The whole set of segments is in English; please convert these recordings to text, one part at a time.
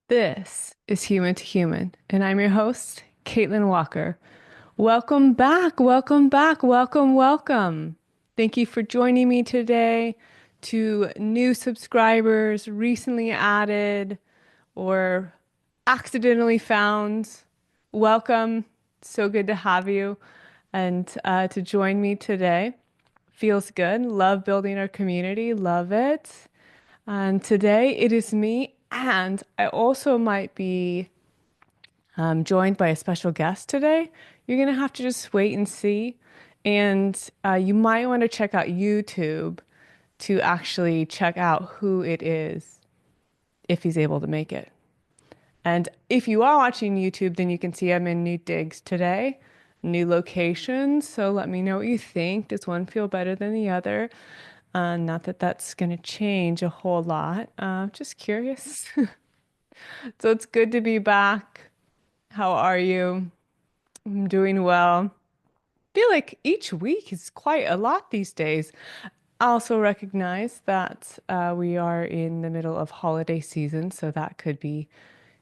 This is Human to Human, and I'm your host, Caitlin Walker. Welcome back, welcome back, welcome, welcome. Thank you for joining me today. To new subscribers, recently added, or accidentally found, welcome. So good to have you and to join me today. Feels good. Love building our community. Love it. And today it is me, and I also might be joined by a special guest today. You're going to have to just wait and see. And you might want to check out YouTube to actually check out who it is if he's able to make it. And if you are watching YouTube, then you can see I'm in new digs today, new locations. So let me know what you think. Does one feel better than the other? Not that that's going to change a whole lot. Just curious. So it's good to be back. How are you? I'm doing well. Feel like each week is quite a lot these days. I also recognize that we are in the middle of holiday season, so that could be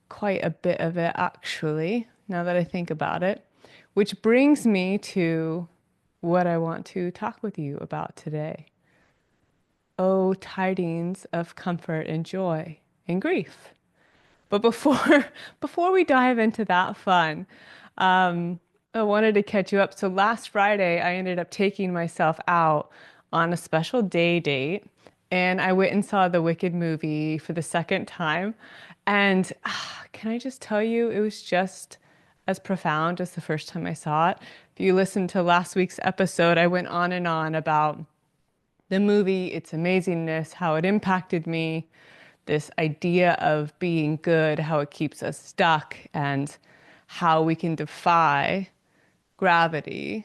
quite a bit of it actually, now that I think about it. Which brings me to what I want to talk with you about today. Oh, tidings of comfort and joy and grief. But before before we dive into that fun, I wanted to catch you up. So last Friday, I ended up taking myself out on a special day date, and I went and saw the Wicked movie for the second time. And can I just tell you, it was just as profound as the first time I saw it. If you listened to last week's episode, I went on and on about the movie, its amazingness, how it impacted me, this idea of being good, how it keeps us stuck, and how we can defy gravity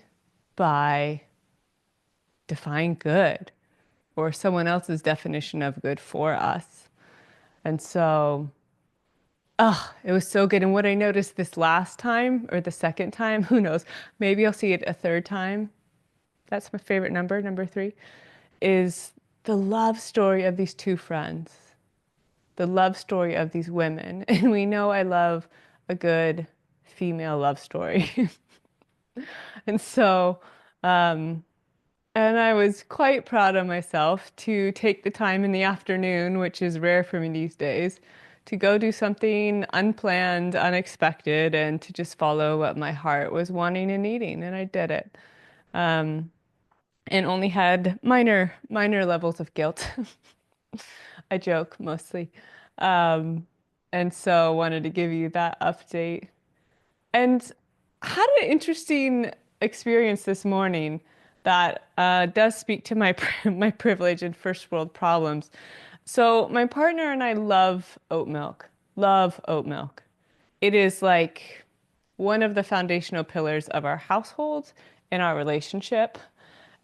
by defying good or someone else's definition of good for us. And so, it was so good. And what I noticed this last time or the second time, who knows, maybe I'll see it a third time. That's my favorite number, number three, is the love story of these two friends, the love story of these women. And we know I love a good female love story. And so, and I was quite proud of myself to take the time in the afternoon, which is rare for me these days, to go do something unplanned, unexpected, and to just follow what my heart was wanting and needing. And I did it. Um, and only had minor levels of guilt. I joke mostly. Um, and so wanted to give you that update. And had an interesting experience this morning that does speak to my my privilege and first world problems. So my partner and I love oat milk. Love oat milk. It is like one of the foundational pillars of our household and our relationship.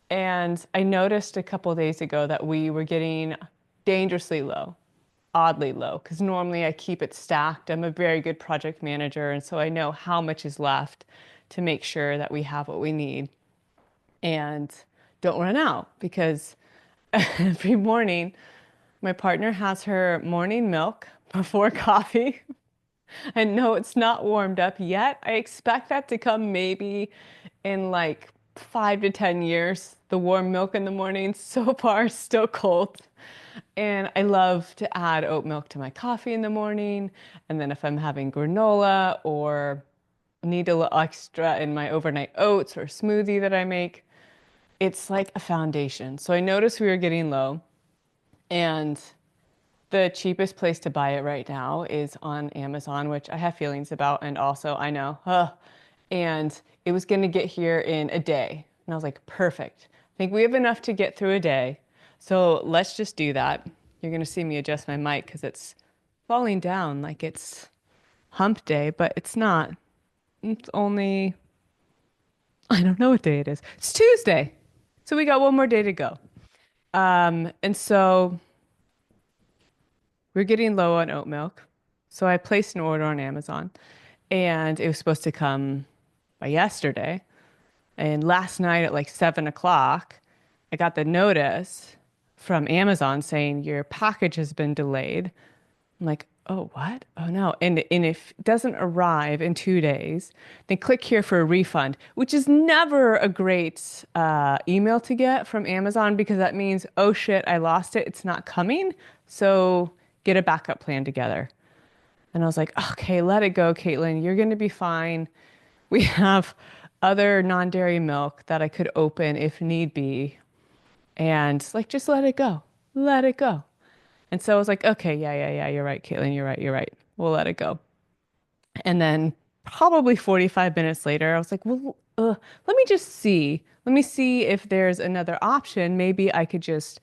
And I noticed a couple days ago that we were getting dangerously low, oddly low, because normally I keep it stacked. I'm a very good project manager, and so I know how much is left to make sure that we have what we need and don't run out. Because every morning, my partner has her morning milk before coffee. And no, it's not warmed up yet. I expect that to come maybe in like 5 to 10 years. The warm milk in the morning, so far, still cold. And I love to add oat milk to my coffee in the morning. And then if I'm having granola or need a little extra in my overnight oats or smoothie that I make, it's like a foundation. So I noticed we were getting low, and the cheapest place to buy it right now is on Amazon, which I have feelings about. And also, I know, and it was going to get here in a day. And I was like, perfect. I think we have enough to get through a day. So let's just do that. You're going to see me adjust my mic because it's falling down like it's hump day, but it's not. It's only, I don't know what day it is. It's Tuesday. So we got one more day to go. And so we're getting low on oat milk. So I placed an order on Amazon, and it was supposed to come by yesterday. And last night at like 7 o'clock, I got the notice from Amazon saying your package has been delayed. I'm like, oh, what? Oh no. And if it doesn't arrive in 2 days, then click here for a refund, which is never a great email to get from Amazon because that means, oh shit, I lost it. It's not coming. So get a backup plan together. And I was like, okay, let it go, Caitlin. You're going to be fine. We have other non-dairy milk that I could open if need be. And like, just let it go. Let it go. And so I was like, okay, yeah, yeah, yeah, you're right, Caitlin, you're right, you're right. We'll let it go. And then probably 45 minutes later, I was like, well, let me just see. Let me see if there's another option. Maybe I could just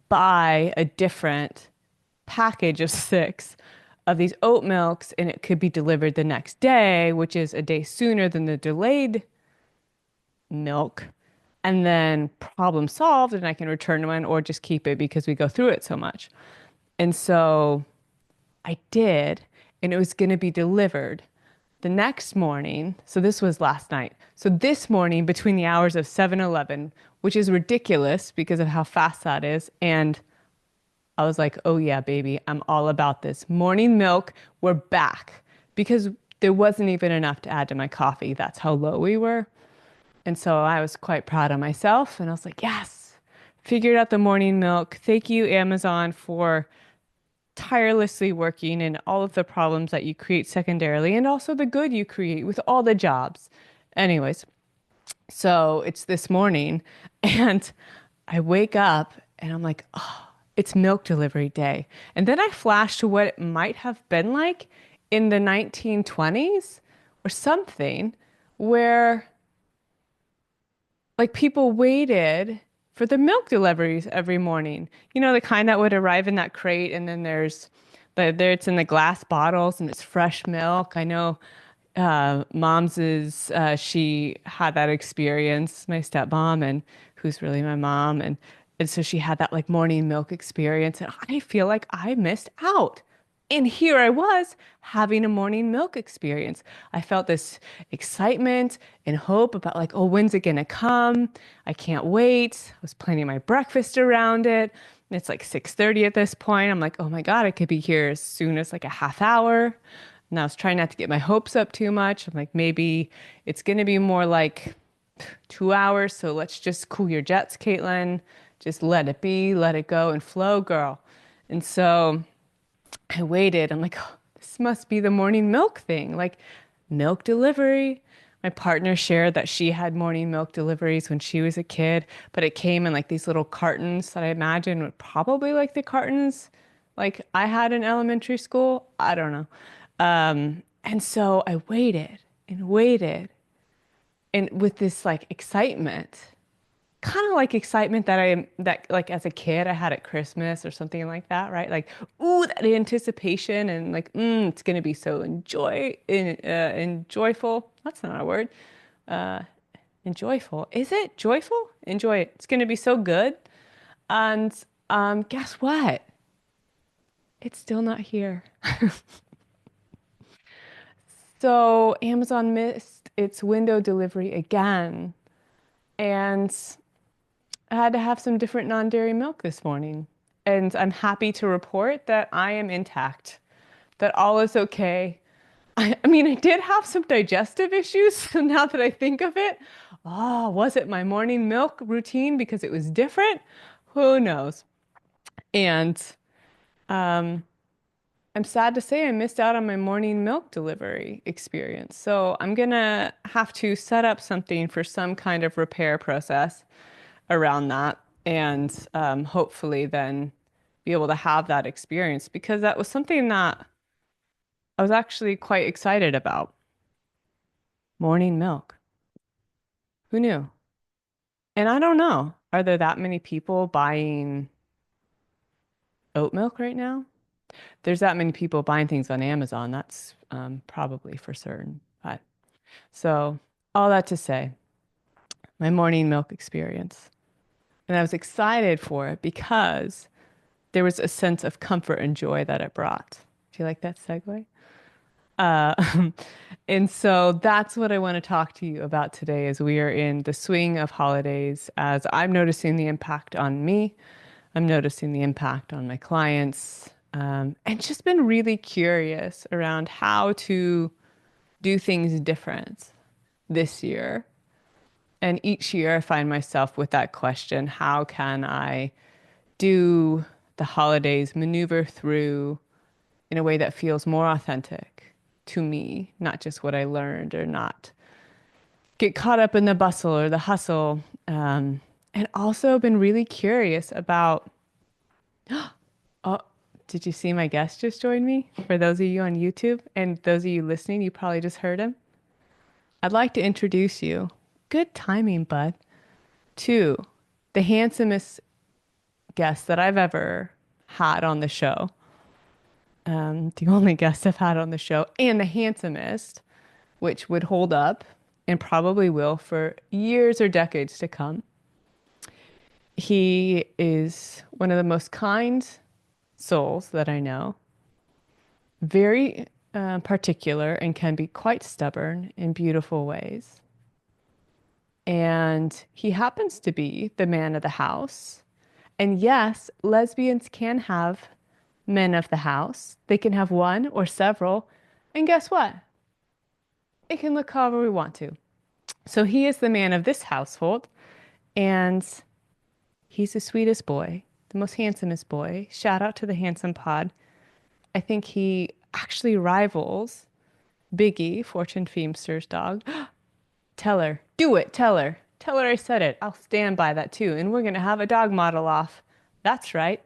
buy a different package of six of these oat milks and it could be delivered the next day, which is a day sooner than the delayed milk. And then problem solved, and I can return one or just keep it because we go through it so much. And so I did, and it was going to be delivered the next morning. So this was last night. So this morning between the hours of 7-Eleven, which is ridiculous because of how fast that is. And I was like, oh yeah, baby, I'm all about this. Morning milk, we're back because there wasn't even enough to add to my coffee. That's how low we were. And so I was quite proud of myself. And I was like, yes, figured out the morning milk. Thank you, Amazon, for tirelessly working in all of the problems that you create secondarily and also the good you create with all the jobs. Anyways, so it's this morning and I wake up and I'm like, oh, it's milk delivery day. And then I flash to what it might have been like in the 1920s or something, where like people waited for the milk deliveries every morning. You know, the kind that would arrive in that crate and then there it's in the glass bottles and it's fresh milk. I know mom's is she had that experience, my stepmom, and who's really my mom, and so she had that like morning milk experience, and I feel like I missed out. And here I was having a morning milk experience. I felt this excitement and hope about like, oh, when's it gonna come? I can't wait. I was planning my breakfast around it. And it's like 6:30 at this point. I'm like, oh my God, I could be here as soon as like a half hour. And I was trying not to get my hopes up too much. I'm like, maybe it's gonna be more like 2 hours. So let's just cool your jets, Caitlin. Just let it be, let it go and flow, girl. And so I waited. I'm like, oh, this must be the morning milk thing, like milk delivery. My partner shared that she had morning milk deliveries when she was a kid, but it came in like these little cartons that I imagine were probably like the cartons like I had in elementary school. I don't know. And so I waited and waited and with this like excitement, kind of like excitement that like as a kid I had at Christmas or something like that, right? Like, ooh, that anticipation and like, it's gonna be so enjoyful. That's not a word. Uh, enjoyful. Is it joyful? Enjoy it. It's gonna be so good. And guess what? It's still not here. So Amazon missed its window delivery again, and I had to have some different non-dairy milk this morning. And I'm happy to report that I am intact, that all is okay. I mean, I did have some digestive issues now that I think of it. Oh, was it my morning milk routine because it was different? Who knows? And um, I'm sad to say I missed out on my morning milk delivery experience. So I'm gonna have to set up something for some kind of repair process around that and hopefully then be able to have that experience because that was something that I was actually quite excited about. Morning milk. Who knew? And I don't know. Are there that many people buying oat milk right now? There's that many people buying things on Amazon. That's probably for certain. But so all that to say, my morning milk experience. And I was excited for it because there was a sense of comfort and joy that it brought. Do you like that segue? Uh, and so that's what I want to talk to you about today as we are in the swing of holidays, as I'm noticing the impact on me. I'm noticing the impact on my clients. and just been really curious around how to do things different this year. And each year I find myself with that question, how can I do the holidays, maneuver through in a way that feels more authentic to me, not just what I learned or not get caught up in the bustle or the hustle. And also been really curious about, oh, did you see my guest just join me? For those of you on YouTube and those of you listening, you probably just heard him. I'd like to introduce you, good timing, bud, to the handsomest guest that I've ever had on the show. The only guest I've had on the show, and the handsomest, which would hold up and probably will for years or decades to come. He is one of the most kind souls that I know, very particular and can be quite stubborn in beautiful ways. And he happens to be the man of the house. And yes, lesbians can have men of the house. They can have one or several. And guess what? It can look however we want to. So he is the man of this household. And he's the sweetest boy, the most handsomest boy. Shout out to the Handsome Pod. I think he actually rivals Biggie, Fortune Feimster's dog. Tell her, do it, tell her. Tell her I said it. I'll stand by that too. And we're going to have a dog model off. That's right.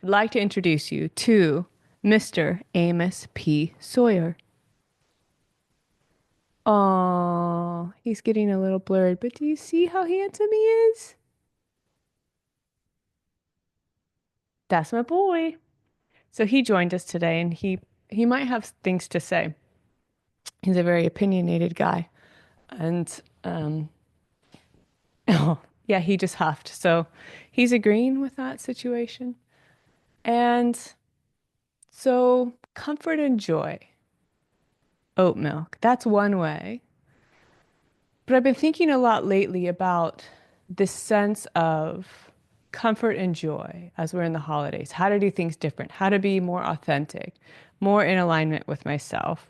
I'd like to introduce you to Mr. Amos P. Sawyer. Oh, he's getting a little blurred, but do you see how handsome he is? That's my boy. So he joined us today and he might have things to say. He's a very opinionated guy. And oh, yeah, he just huffed. So he's agreeing with that situation. And so comfort and joy, oat milk, that's one way. But I've been thinking a lot lately about this sense of comfort and joy as we're in the holidays, how to do things different, how to be more authentic, more in alignment with myself,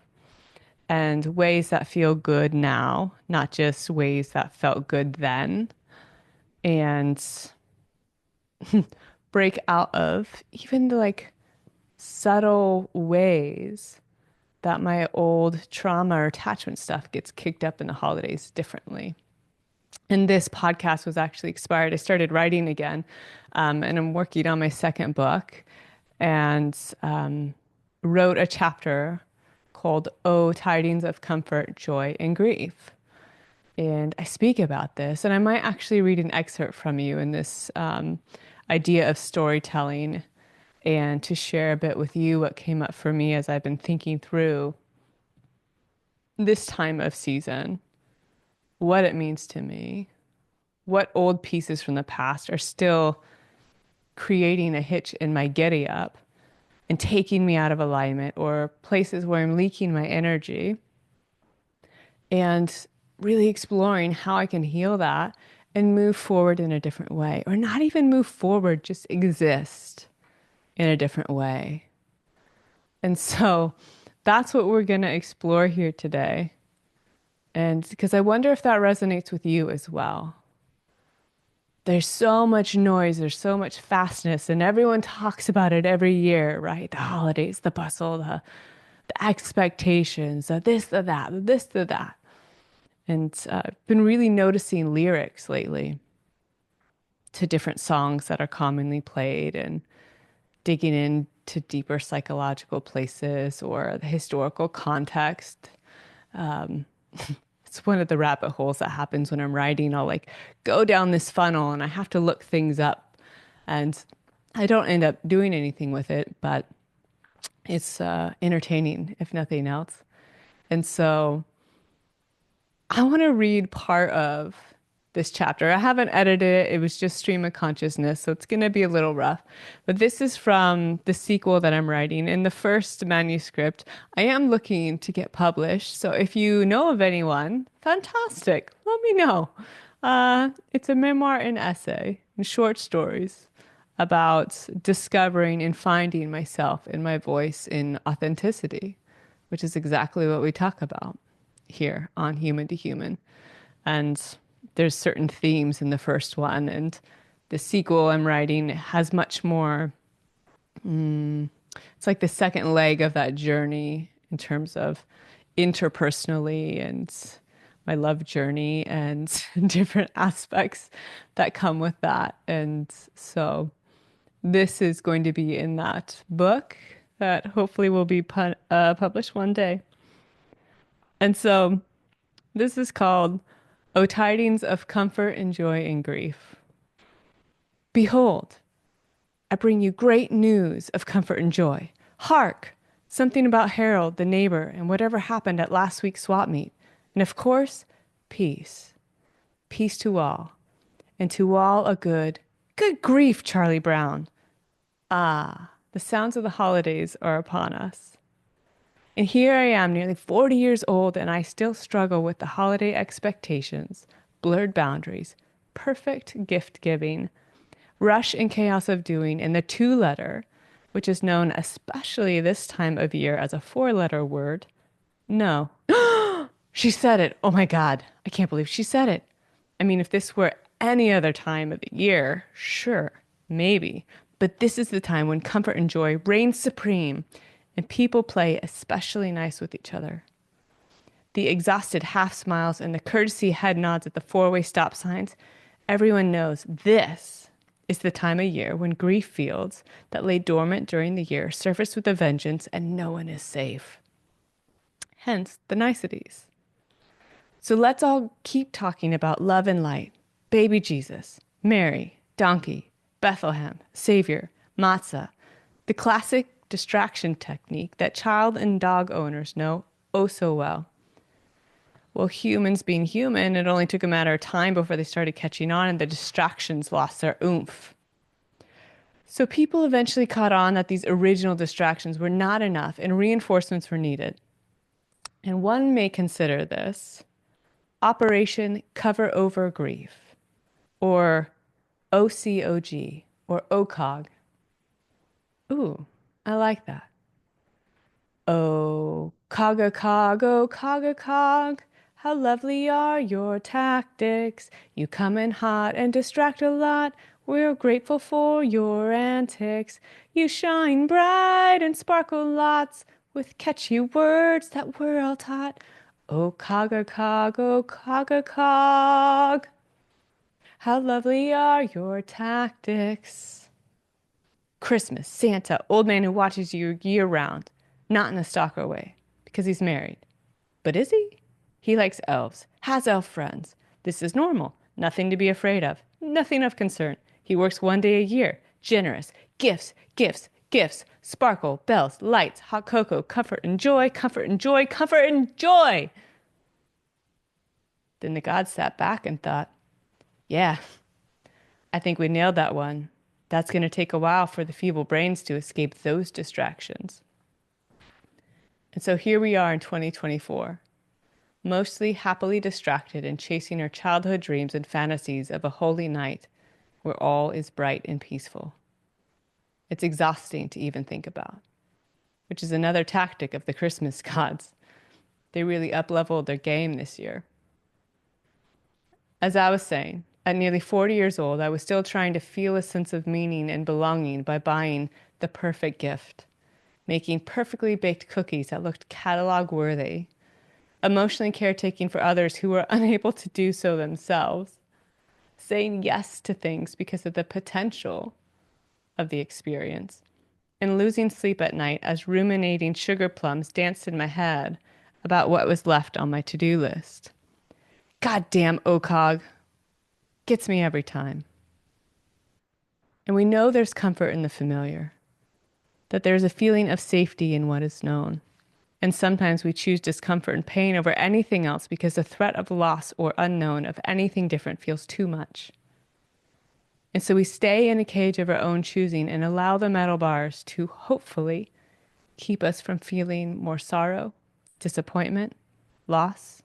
and ways that feel good now, not just ways that felt good then, and break out of even the like subtle ways that my old trauma or attachment stuff gets kicked up in the holidays differently. And this podcast was actually expired. I started writing again, and I'm working on my second book, and wrote a chapter called "Oh, Tidings of Comfort, Joy, and Grief." And I speak about this, and I might actually read an excerpt from you in this idea of storytelling and to share a bit with you what came up for me as I've been thinking through this time of season, what it means to me, what old pieces from the past are still creating a hitch in my getty up and taking me out of alignment, or places where I'm leaking my energy, and really exploring how I can heal that and move forward in a different way, or not even move forward, just exist in a different way. And so that's what we're going to explore here today. And because I wonder if that resonates with you as well. There's so much noise, there's so much fastness, and everyone talks about it every year, right? The holidays, the bustle, the expectations, the this, the that, the this, the that. And I've been really noticing lyrics lately to different songs that are commonly played and digging into deeper psychological places or the historical context. It's one of the rabbit holes that happens when I'm writing. I'll like go down this funnel and I have to look things up. And I don't end up doing anything with it, but it's entertaining, if nothing else. And so I want to read part of this chapter. I haven't edited it. It was just stream of consciousness, so it's going to be a little rough. But this is from the sequel that I'm writing. In the first manuscript, I am looking to get published. So if you know of anyone, fantastic. Let me know. It's a memoir and essay and short stories about discovering and finding myself in my voice in authenticity, which is exactly what we talk about here on Human to Human. And there's certain themes in the first one, and the sequel I'm writing has much more. It's like the second leg of that journey in terms of interpersonally and my love journey and different aspects that come with that. And so this is going to be in that book that hopefully will be published one day. And so this is called O Tidings of Comfort and Joy and Grief. Behold, I bring you great news of comfort and joy. Hark! Something about Harold, the neighbor, and whatever happened at last week's swap meet. And of course, peace. Peace to all. And to all a good grief, Charlie Brown. Ah, the sounds of the holidays are upon us. And here I am, nearly 40 years old, and I still struggle with the holiday expectations, blurred boundaries, perfect gift giving, rush and chaos of doing, and the two-letter, which is known especially this time of year as a four-letter word. No. She said it. Oh my God. I can't believe she said it. I mean, if this were any other time of the year, sure, maybe. But this is the time when comfort and joy reign supreme and people play especially nice with each other. The exhausted half smiles and the courtesy head nods at the four-way stop signs, everyone knows this is the time of year when grief fields that lay dormant during the year surface with a vengeance and no one is safe. Hence the niceties. So let's all keep talking about love and light, baby Jesus, Mary, donkey, Bethlehem, Savior, matzah, the classic distraction technique that child and dog owners know oh so well. Well, humans being human, it only took a matter of time before they started catching on and the distractions lost their oomph. So people eventually caught on that these original distractions were not enough and reinforcements were needed. And one may consider this Operation Cover Over Grief, or OCOG, or OCOG. Ooh, I like that. Oh, cog, how lovely are your tactics. You come in hot and distract a lot. We're grateful for your antics. You shine bright and sparkle lots with catchy words that we're all taught. Oh, cog, how lovely are your tactics. Christmas, Santa, old man who watches you year round, not in a stalker way, because he's married. But is he? He likes elves, has elf friends. This is normal, nothing to be afraid of, nothing of concern. He works one day a year, generous, gifts, gifts, gifts, sparkle, bells, lights, hot cocoa, comfort and joy, comfort and joy, comfort and joy. Then the gods sat back and thought, yeah, I think we nailed that one. That's going to take a while for the feeble brains to escape those distractions. And so here we are in 2024, mostly happily distracted and chasing our childhood dreams and fantasies of a holy night where all is bright and peaceful. It's exhausting to even think about, which is another tactic of the Christmas gods. They really up-leveled their game this year. As I was saying, at nearly 40 years old, I was still trying to feel a sense of meaning and belonging by buying the perfect gift, making perfectly baked cookies that looked catalog worthy, emotionally caretaking for others who were unable to do so themselves, saying yes to things because of the potential of the experience, and losing sleep at night as ruminating sugar plums danced in my head about what was left on my to-do list. Goddamn OCOG. Gets me every time. And we know there's comfort in the familiar, that there's a feeling of safety in what is known. And sometimes we choose discomfort and pain over anything else because the threat of loss or unknown of anything different feels too much. And so we stay in a cage of our own choosing and allow the metal bars to hopefully keep us from feeling more sorrow, disappointment, loss,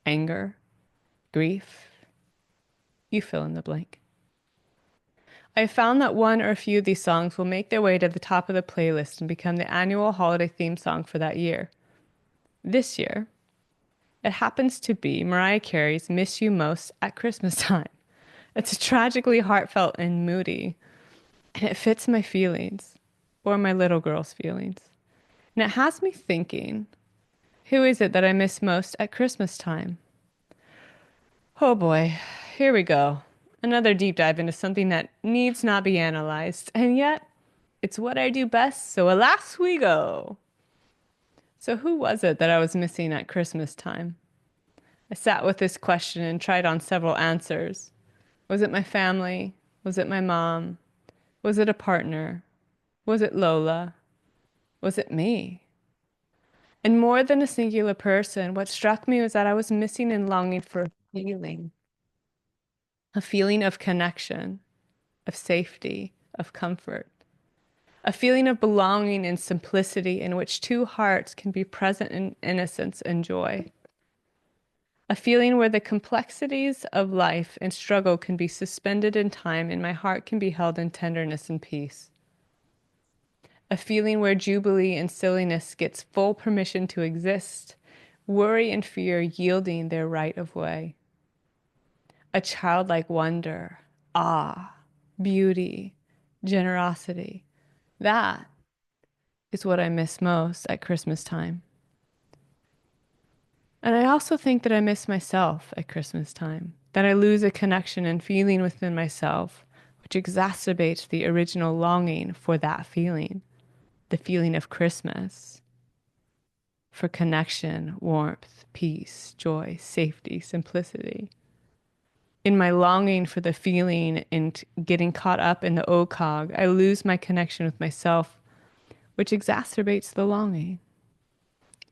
anger, grief. You fill in the blank. I found that one or a few of these songs will make their way to the top of the playlist and become the annual holiday theme song for that year. This year, it happens to be Mariah Carey's Miss You Most at Christmas Time. It's tragically heartfelt and moody, and it fits my feelings, or my little girl's feelings. And it has me thinking, who is it that I miss most at Christmas time? Oh boy, here we go. Another deep dive into something that needs not be analyzed, and yet it's what I do best, so alas we go. So who was it that I was missing at Christmas time? I sat with this question and tried on several answers. Was it my family? Was it my mom? Was it a partner? Was it Lola? Was it me? And more than a singular person, what struck me was that I was missing and longing for a feeling of connection, of safety, of comfort, a feeling of belonging and simplicity in which two hearts can be present in innocence and joy, a feeling where the complexities of life and struggle can be suspended in time and my heart can be held in tenderness and peace. A feeling where jubilee and silliness gets full permission to exist, worry and fear yielding their right of way. A childlike wonder, awe, beauty, generosity. That is what I miss most at Christmas time. And I also think that I miss myself at Christmas time, that I lose a connection and feeling within myself, which exacerbates the original longing for that feeling, the feeling of Christmas, for connection, warmth, peace, joy, safety, simplicity. In my longing for the feeling and getting caught up in the OCOG, I lose my connection with myself, which exacerbates the longing.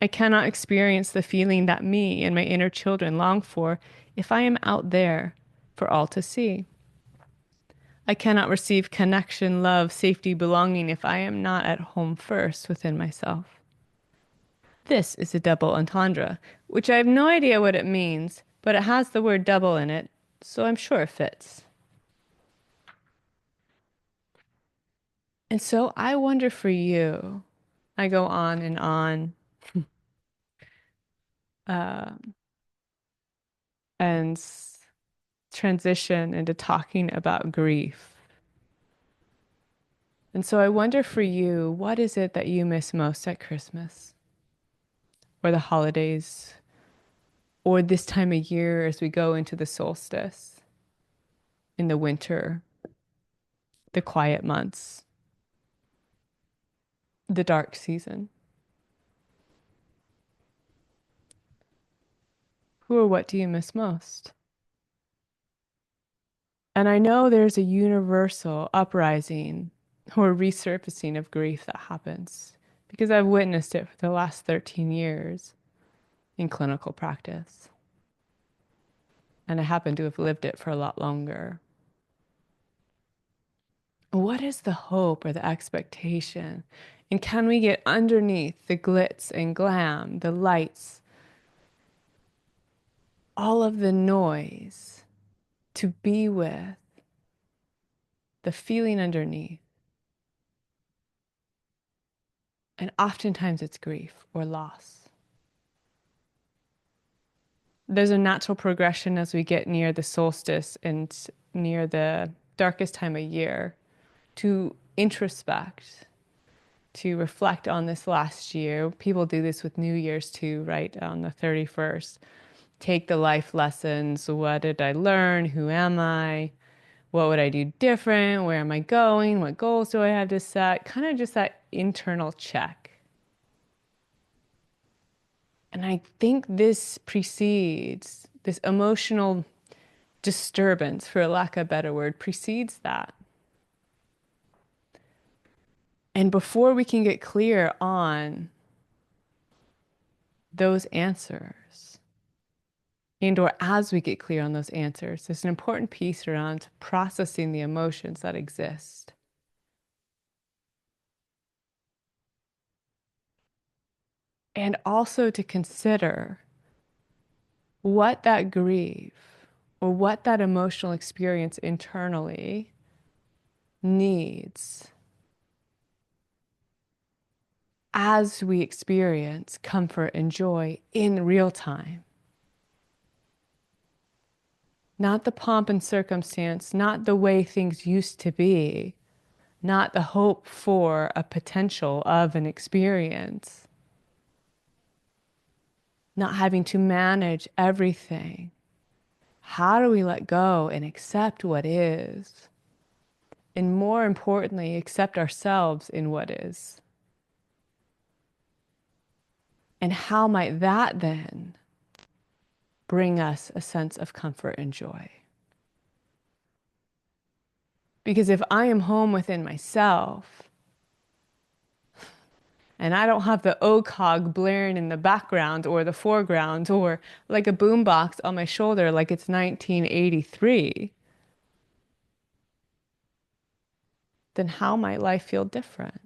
I cannot experience the feeling that me and my inner children long for if I am out there for all to see. I cannot receive connection, love, safety, belonging if I am not at home first within myself. This is a double entendre, which I have no idea what it means, but it has the word double in it, so I'm sure it fits. And so I wonder for you, I go on and on, uh, and transition into talking about grief. And so I wonder for you, what is it that you miss most at Christmas or the holidays or this time of year as we go into the solstice in the winter, the quiet months, the dark season? Who or what do you miss most? And I know there's a universal uprising or resurfacing of grief that happens because I've witnessed it for the last 13 years in clinical practice. And I happen to have lived it for a lot longer. What is the hope or the expectation? And can we get underneath the glitz and glam, the lights, all of the noise to be with the feeling underneath? And oftentimes it's grief or loss. There's a natural progression as we get near the solstice and near the darkest time of year to introspect, to reflect on this last year. People do this with New Year's too, right? On the 31st. Take the life lessons. What did I learn? Who am I? What would I do different? Where am I going? What goals do I have to set? Kind of just that internal check. And I think this precedes this emotional disturbance, for lack of a better word, precedes that. And before we can get clear on those answers, and or as we get clear on those answers, there's an important piece around processing the emotions that exist. And also to consider what that grief or what that emotional experience internally needs as we experience comfort and joy in real time. Not the pomp and circumstance, not the way things used to be, not the hope for a potential of an experience, not having to manage everything. How do we let go and accept what is? And more importantly, accept ourselves in what is. And how might that then bring us a sense of comfort and joy? Because if I am home within myself and I don't have the OCOG blaring in the background or the foreground or like a boombox on my shoulder like it's 1983, then how might life feel different?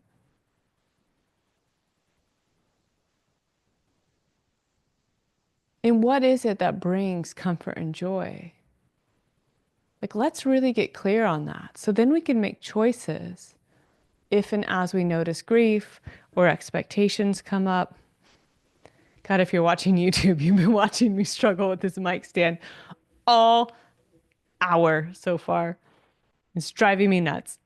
And what is it that brings comfort and joy? Like, let's really get clear on that. So then we can make choices if and as we notice grief or expectations come up. God, if you're watching YouTube, you've been watching me struggle with this mic stand all hour so far. It's driving me nuts.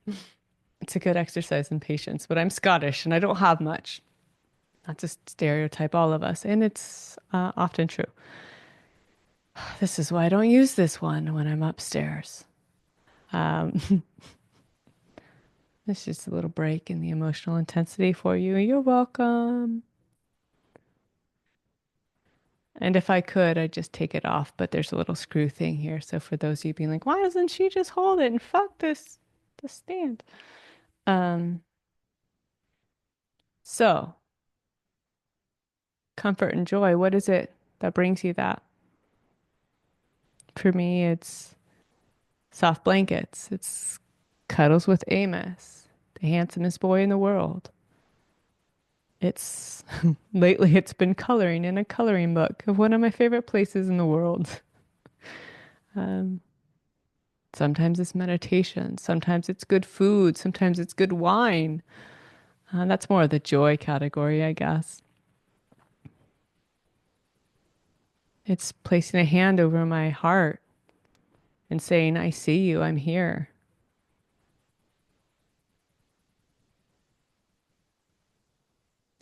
It's a good exercise in patience, but I'm Scottish and I don't have much. Not to stereotype all of us, and it's often true. This is why I don't use this one when I'm upstairs. Um, it's just a little break in the emotional intensity for you. You're welcome. And if I could, I'd just take it off, but there's a little screw thing here. So for those of you being like, why doesn't she just hold it and fuck the stand? Um, so comfort and joy, what is it that brings you that? For me, it's soft blankets. It's cuddles with Amos, the handsomest boy in the world. It's lately it's been coloring in a coloring book of one of my favorite places in the world. Um, Sometimes it's meditation, sometimes it's good food, sometimes it's good wine. That's more of the joy category, I guess. It's placing a hand over my heart and saying, I see you, I'm here.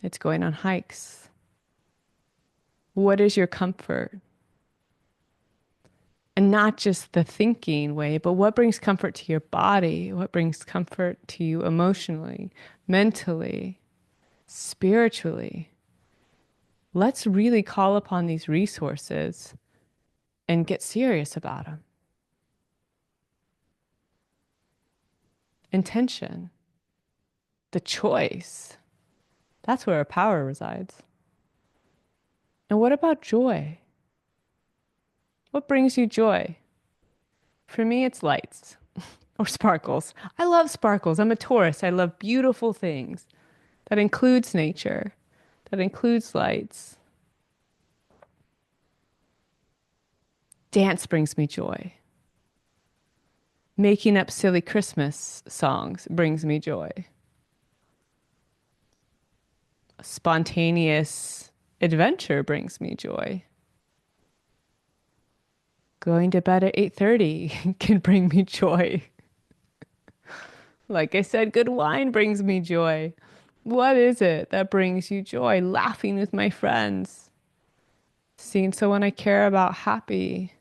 It's going on hikes. What is your comfort? And not just the thinking way, but what brings comfort to your body? What brings comfort to you emotionally, mentally, spiritually? Let's really call upon these resources and get serious about them. Intention, the choice, that's where our power resides. And what about joy? What brings you joy? For me, it's lights or sparkles. I love sparkles. I'm a Taurus. I love beautiful things. That includes nature, that includes lights. Dance brings me joy. Making up silly Christmas songs brings me joy. Spontaneous adventure brings me joy. Going to bed at 8:30 can bring me joy. Like I said, good wine brings me joy. What is it that brings you joy? Laughing with my friends, seeing someone I care about happy,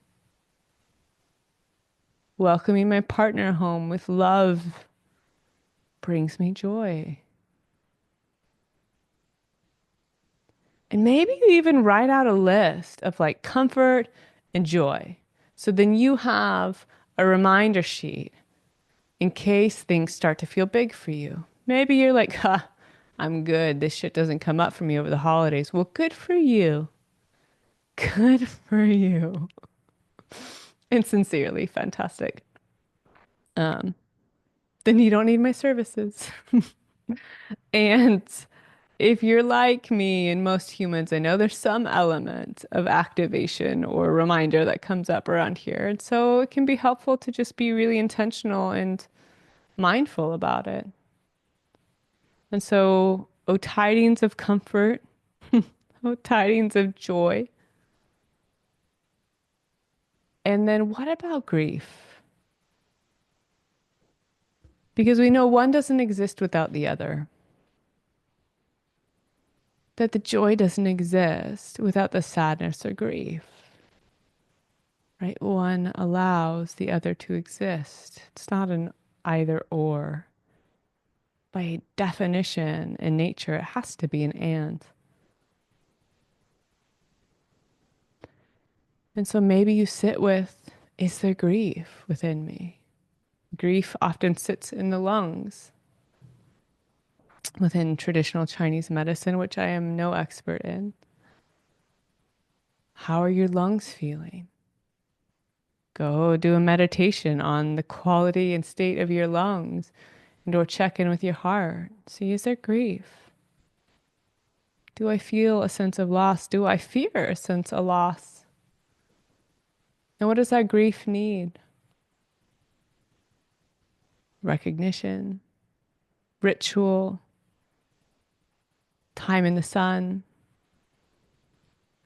welcoming my partner home with love brings me joy. And maybe you even write out a list of like comfort and joy. So then you have a reminder sheet in case things start to feel big for you. Maybe you're like, huh, I'm good. This shit doesn't come up for me over the holidays. Well, good for you. Good for you. And sincerely, fantastic. Um, then you don't need my services. And if you're like me and most humans, I know there's some element of activation or reminder that comes up around here. And so it can be helpful to just be really intentional and mindful about it. And so, oh, tidings of comfort, oh, tidings of joy. And then what about grief? Because we know one doesn't exist without the other, that the joy doesn't exist without the sadness or grief, right? One allows the other to exist. It's not an either or. By definition in nature, it has to be an and. And so maybe you sit with, is there grief within me? Grief often sits in the lungs within traditional Chinese medicine, which I am no expert in. How are your lungs feeling? Go do a meditation on the quality and state of your lungs and or check in with your heart. See, is there grief? Do I feel a sense of loss? Do I fear a sense of loss? And what does that grief need? Recognition, ritual, time in the sun,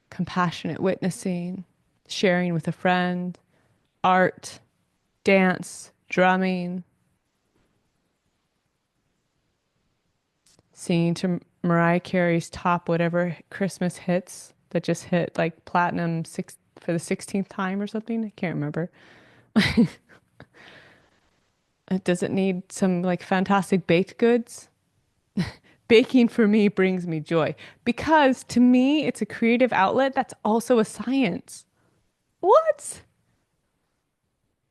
compassionate witnessing, sharing with a friend, art, dance, drumming, singing to Mariah Carey's top whatever Christmas hits that just hit like platinum six for the 16th time or something. I can't remember. Does it need some like fantastic baked goods? Baking for me brings me joy because to me it's a creative outlet that's also a science. What?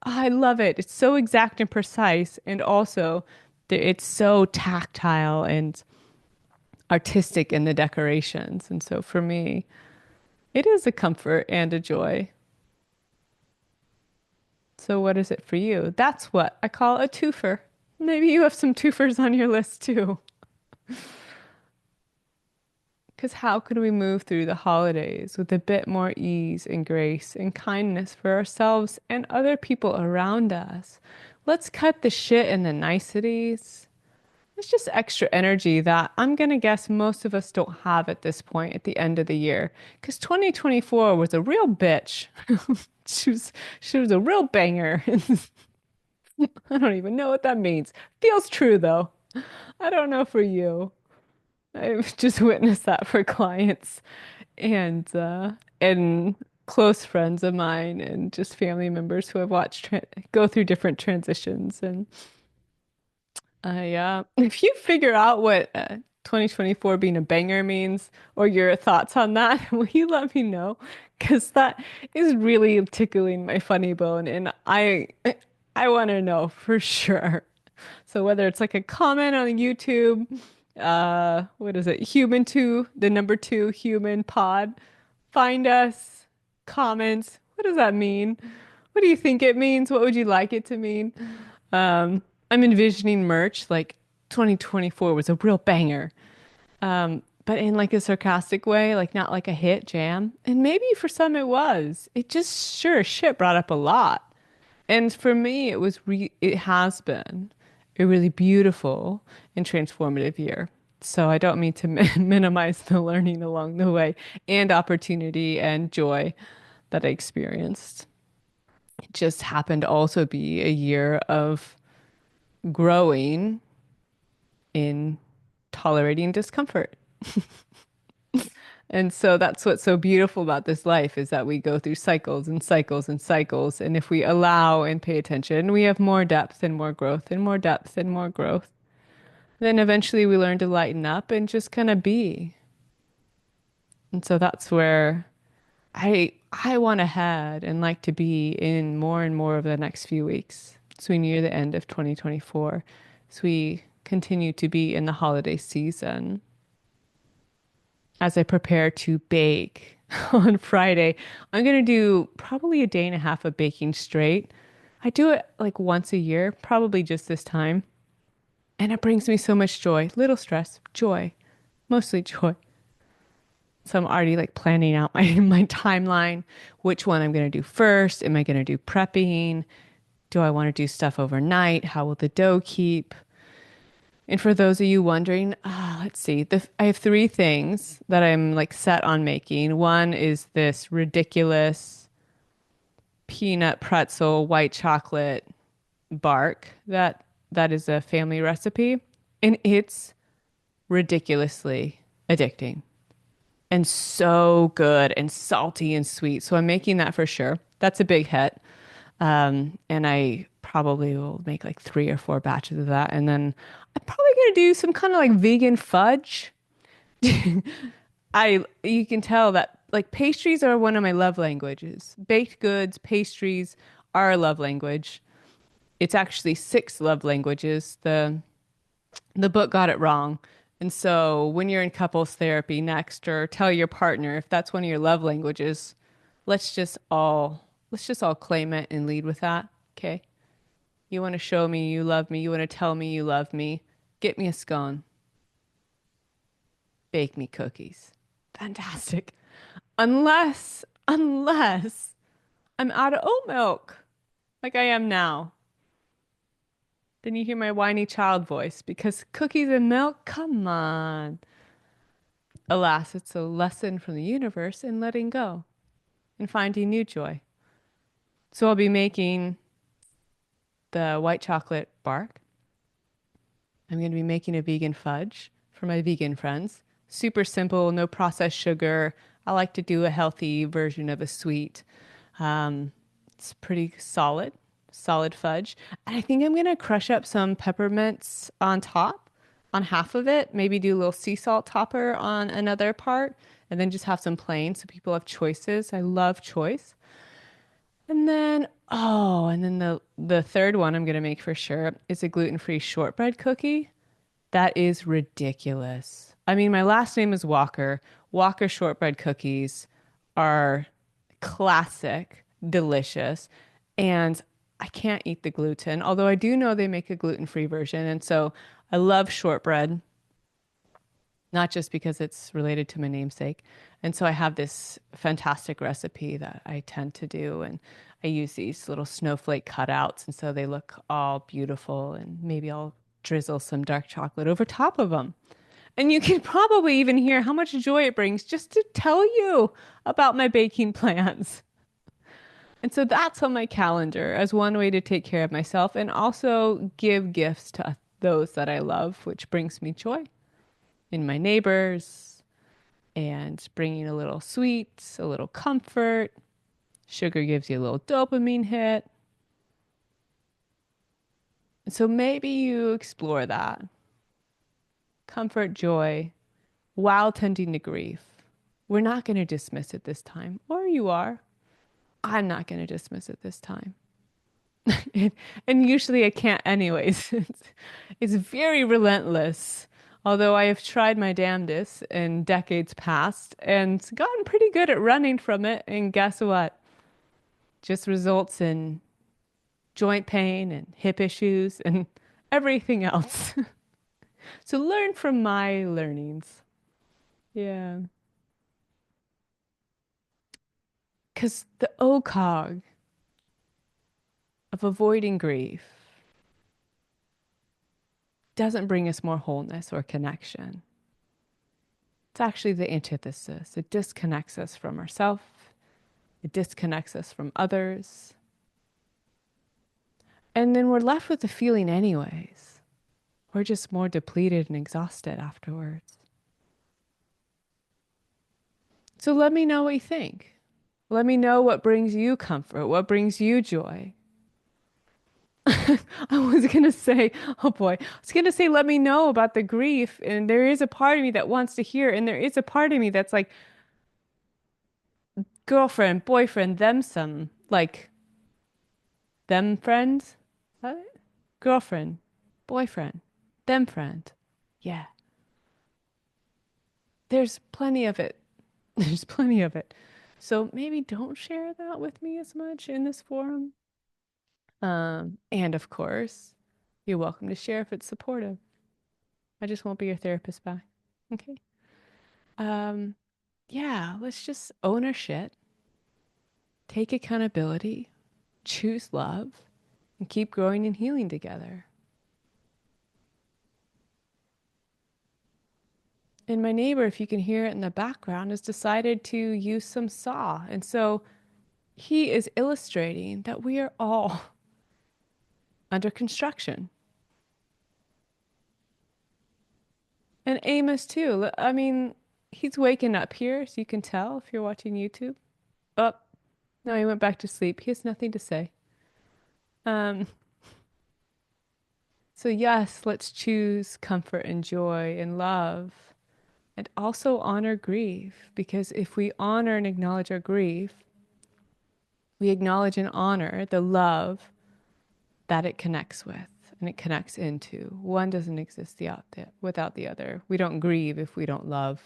I love it. It's so exact and precise, and also it's so tactile and artistic in the decorations. And so for me, it is a comfort and a joy. So what is it for you? That's what I call a twofer. Maybe you have some twofers on your list too. Because how could we move through the holidays with a bit more ease and grace and kindness for ourselves and other people around us? Let's cut the shit and the niceties. It's just extra energy that I'm gonna guess most of us don't have at this point at the end of the year. Because 2024 was a real bitch. She was she was a real banger. I don't even know what that means. Feels true though. I don't know for you. I've just witnessed that for clients and close friends of mine and just family members who have watched go through different transitions. And yeah, if you figure out what 2024 being a banger means or your thoughts on that, will you let me know? Because that is really tickling my funny bone, and I want to know for sure. So whether it's like a comment on YouTube, what is it? Human two, the number two human pod. Find us, comments. What does that mean? What do you think it means? What would you like it to mean? I'm envisioning merch like 2024 was a real banger. But in like a sarcastic way, like not like a hit jam. And maybe for some it was. It just sure as shit brought up a lot. And for me, it has been a really beautiful and transformative year. So I don't mean to minimize the learning along the way and opportunity and joy that I experienced. It just happened to also be a year of growing in tolerating discomfort. And so that's what's so beautiful about this life is that we go through cycles and cycles and cycles. And if we allow and pay attention, we have more depth and more growth and more depth and more growth. Then eventually we learn to lighten up and just kind of be. And so that's where I want to head and like to be in more and more of the next few weeks. So we near the end of 2024. So we continue to be in the holiday season. As I prepare to bake on Friday, I'm going to do probably a day and a half of baking straight. I do it like once a year, probably just this time. And it brings me so much joy. Little stress, joy, mostly joy. So I'm already like planning out my timeline, which one I'm going to do first. Am I going to do prepping? Do I want to do stuff overnight? How will the dough keep? And for those of you wondering, let's see. I have three things that I'm like set on making. One is this ridiculous peanut pretzel white chocolate bark that is a family recipe, and it's ridiculously addicting and so good and salty and sweet. So I'm making that for sure. That's a big hit. And I probably will make like 3 or 4 batches of that. And then I'm probably gonna do some kind of like vegan fudge. You can tell that like pastries are one of my love languages. Baked goods, pastries are a love language. It's actually 6 love languages. The book got it wrong. And so when you're in couples therapy next, or tell your partner if that's one of your love languages, let's just all claim it and lead with that. Okay. You want to show me you love me, you want to tell me you love me, get me a scone, bake me cookies. Fantastic. Unless I'm out of oat milk, like I am now. Then you hear my whiny child voice because cookies and milk, come on. Alas, it's a lesson from the universe in letting go and finding new joy. So I'll be making the white chocolate bark. I'm going to be making a vegan fudge for my vegan friends. Super simple, no processed sugar. I like to do a healthy version of a sweet. Um, it's pretty solid fudge. And I think I'm going to crush up some peppermints on top, on half of it. Maybe do a little sea salt topper on another part, and then just have some plain so people have choices. I love choice. And then the third one I'm gonna make for sure is a gluten-free shortbread cookie. That is ridiculous. I mean, my last name is Walker. Walker shortbread cookies are classic, delicious, and I can't eat the gluten, although I do know they make a gluten-free version. And so I love shortbread, not just because it's related to my namesake. And so I have this fantastic recipe that I tend to do, and I use these little snowflake cutouts, and so they look all beautiful, and maybe I'll drizzle some dark chocolate over top of them. And you can probably even hear how much joy it brings just to tell you about my baking plans. And so that's on my calendar as one way to take care of myself and also give gifts to those that I love, which brings me joy in my neighbors and bringing a little sweet, a little comfort. Sugar gives you a little dopamine hit. So maybe you explore that comfort, joy, while tending to grief. We're not going to dismiss it this time, or you are. I'm not going to dismiss it this time. And usually I can't anyways. It's very relentless. Although I have tried my damnedest in decades past and gotten pretty good at running from it. And guess what? Just results in joint pain and hip issues and everything else. So learn from my learnings. Yeah. Because the OCOG of avoiding grief doesn't bring us more wholeness or connection. It's actually the antithesis. It disconnects us from ourselves. It disconnects us from others. And then we're left with the feeling anyways. We're just more depleted and exhausted afterwards. So let me know what you think. Let me know what brings you comfort, what brings you joy. I was going to say, oh boy, I was going to say, let me know about the grief. And there is a part of me that wants to hear. And there is a part of me that's like, girlfriend, boyfriend, them some, like, them friends. Is that it? Girlfriend, boyfriend, them friend. Yeah, there's plenty of it. There's plenty of it. So maybe don't share that with me as much in this forum. And of course, you're welcome to share if it's supportive. I just won't be your therapist back. Okay. Um, yeah, let's just own our shit, take accountability, choose love, and keep growing and healing together. And my neighbor, if you can hear it in the background, has decided to use some saw. And so he is illustrating that we are all under construction. And Amos too. I mean, he's waking up here, so you can tell if you're watching YouTube. Oh, no, he went back to sleep. He has nothing to say. Um, so yes, let's choose comfort and joy and love and also honor grief because if we honor and acknowledge our grief, we acknowledge and honor the love that it connects with and it connects into. One doesn't exist without the other. We don't grieve if we don't love,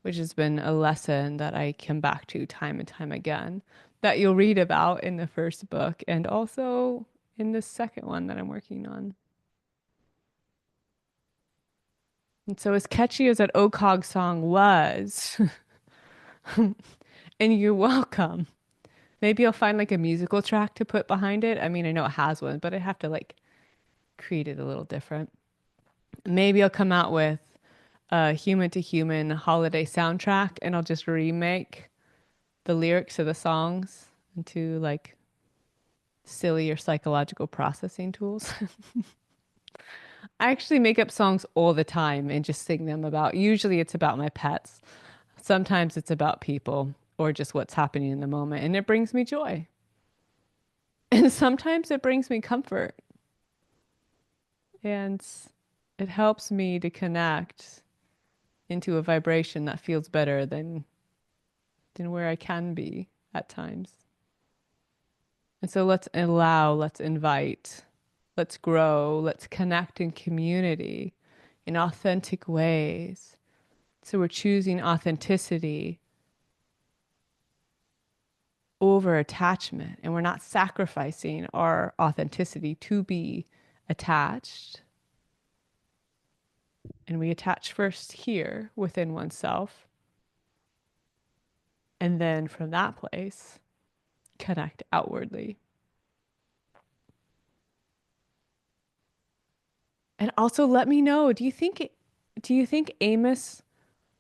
which has been a lesson that I come back to time and time again that you'll read about in the first book and also in the second one that I'm working on. And so, as catchy as that OCOG song was, and you're welcome. Maybe I'll find like a musical track to put behind it. I mean, I know it has one, but I have to like create it a little different. Maybe I'll come out with a human to human holiday soundtrack and I'll just remake the lyrics of the songs into like silly or psychological processing tools. I actually make up songs all the time and just sing them about, usually it's about my pets. Sometimes it's about people or just what's happening in the moment, and it brings me joy. And sometimes it brings me comfort, and it helps me to connect into a vibration that feels better than where I can be at times. And so let's allow, let's invite, let's grow, let's connect in community in authentic ways. So we're choosing authenticity over attachment, and we're not sacrificing our authenticity to be attached. And we attach first here within oneself, and then from that place, connect outwardly. And also let me know, do you think Amos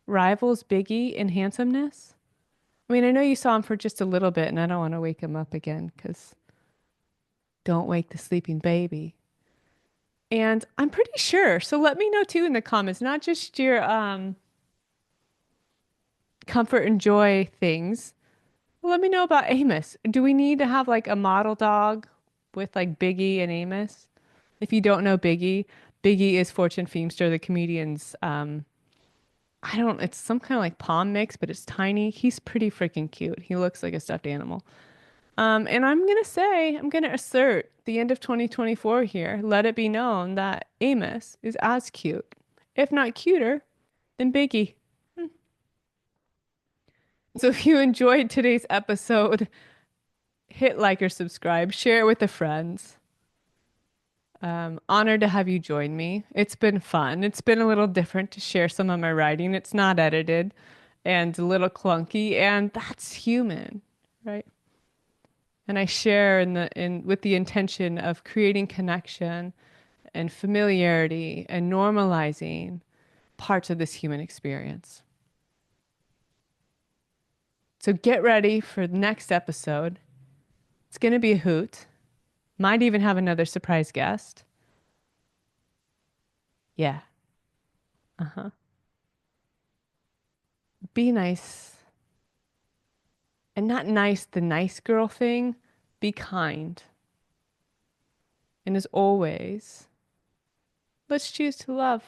rivals Biggie in handsomeness? I mean, I know you saw him for just a little bit, and I don't want to wake him up again because don't wake the sleeping baby. And I'm pretty sure. So let me know too in the comments, not just your comfort and joy things. Let me know about Amos. Do we need to have like a model dog with like Biggie and Amos? If you don't know Biggie, Biggie is Fortune Feimster, the comedian's I don't, it's some kind of like palm mix, but it's tiny. He's pretty freaking cute. He looks like a stuffed animal. And I'm gonna assert the end of 2024 here. Let it be known that Amos is as cute, if not cuter, than Biggie. So if you enjoyed today's episode, hit like or subscribe, share it with the friends. Honored to have you join me. It's been fun. It's been a little different to share some of my writing. It's not edited and a little clunky, and that's human, right? And I share in with the intention of creating connection and familiarity and normalizing parts of this human experience. So get ready for the next episode. It's going to be a hoot. Might even have another surprise guest. Yeah. Uh-huh. Be nice. And not nice, the nice girl thing. Be kind. And as always, let's choose to love.